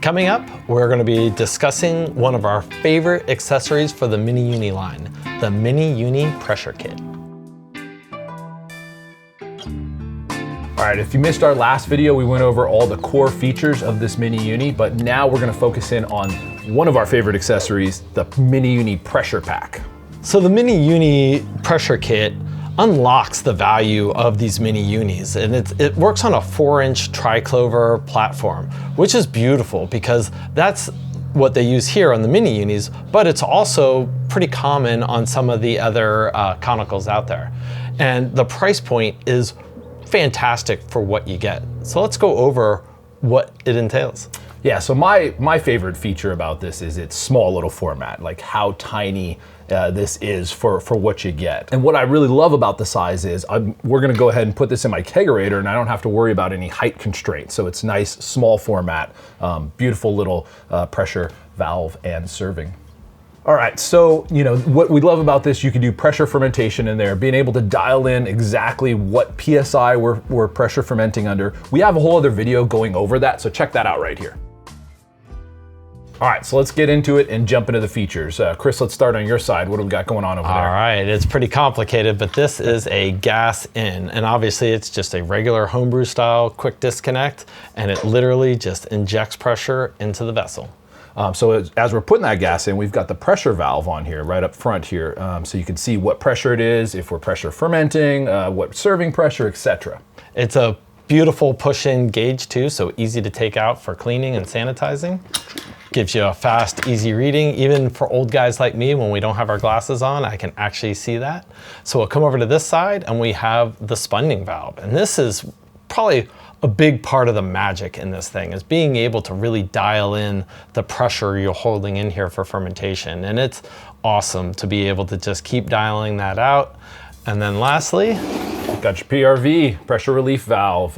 Coming up, we're going to be discussing one of our favorite accessories for the MiniUni line, the MiniUni Pressure Kit. All right, if you missed our last video, we went over all the core features of this MiniUni, but now we're going to focus in on one of our favorite accessories, the MiniUni Pressure Pack. So the MiniUni Pressure Kit unlocks the value of these MiniUnis, and it works on a 4-inch triclover platform, which is beautiful because that's what they use here on the MiniUnis, but it's also pretty common on some of the other conicals out there. And the price point is fantastic for what you get. So let's go over what it entails. Yeah, so my favorite feature about this is its small little format, like how tiny this is for what you get. And what I really love about the size is we're gonna go ahead and put this in my kegerator and I don't have to worry about any height constraints. So it's nice, small format, beautiful little pressure valve and serving. All right, so what we love about this, you can do pressure fermentation in there, being able to dial in exactly what PSI we're pressure fermenting under. We have a whole other video going over that, so check that out right here. All right, so let's get into it and jump into the features. Chris, let's start on your side. What do we got going on over there? All right, it's pretty complicated, but this is a gas in, and obviously it's just a regular homebrew style quick disconnect, and it literally just injects pressure into the vessel. So as we're putting that gas in, we've got the pressure valve on here, right up front here. So you can see what pressure it is, if we're pressure fermenting, what serving pressure, etc. It's a beautiful push-in gauge too, so easy to take out for cleaning and sanitizing. Gives you a fast, easy reading. Even for old guys like me, when we don't have our glasses on, I can actually see that. So we'll come over to this side and we have the spunding valve. And this is probably a big part of the magic in this thing, is being able to really dial in the pressure you're holding in here for fermentation. And it's awesome to be able to just keep dialing that out. And then lastly, got your PRV, pressure relief valve.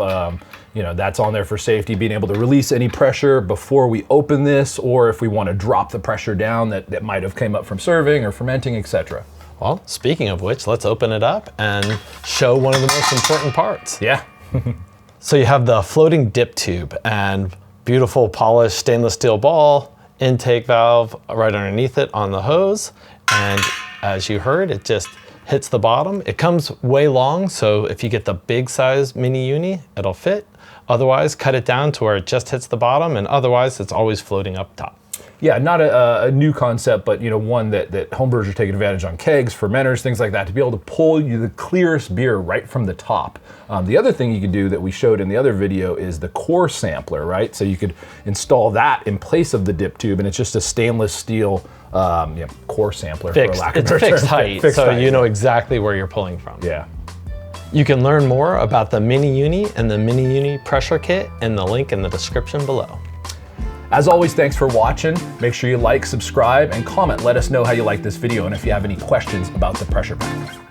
That's on there for safety, being able to release any pressure before we open this, or if we want to drop the pressure down that might have came up from serving or fermenting, etc. Well, speaking of which, let's open it up and show one of the most important parts. Yeah. So you have the floating dip tube and beautiful polished stainless steel ball, intake valve right underneath it on the hose. And as you heard, it just hits the bottom. It comes way long, so if you get the big size MiniUni, it'll fit. Otherwise, cut it down to where it just hits the bottom, and otherwise it's always floating up top. Yeah, not a new concept, but one that homebrewers are taking advantage on kegs, fermenters, things like that, to be able to pull you the clearest beer right from the top. The other thing you can do that we showed in the other video is the core sampler, right? So you could install that in place of the dip tube, and it's just a stainless steel core sampler, for lack of a better term. It's fixed height, so you know exactly where you're pulling from. Yeah. You can learn more about the MiniUni and the MiniUni Pressure Kit in the link in the description below. As always, thanks for watching. Make sure you like, subscribe, and comment. Let us know how you like this video and if you have any questions about the pressure pack.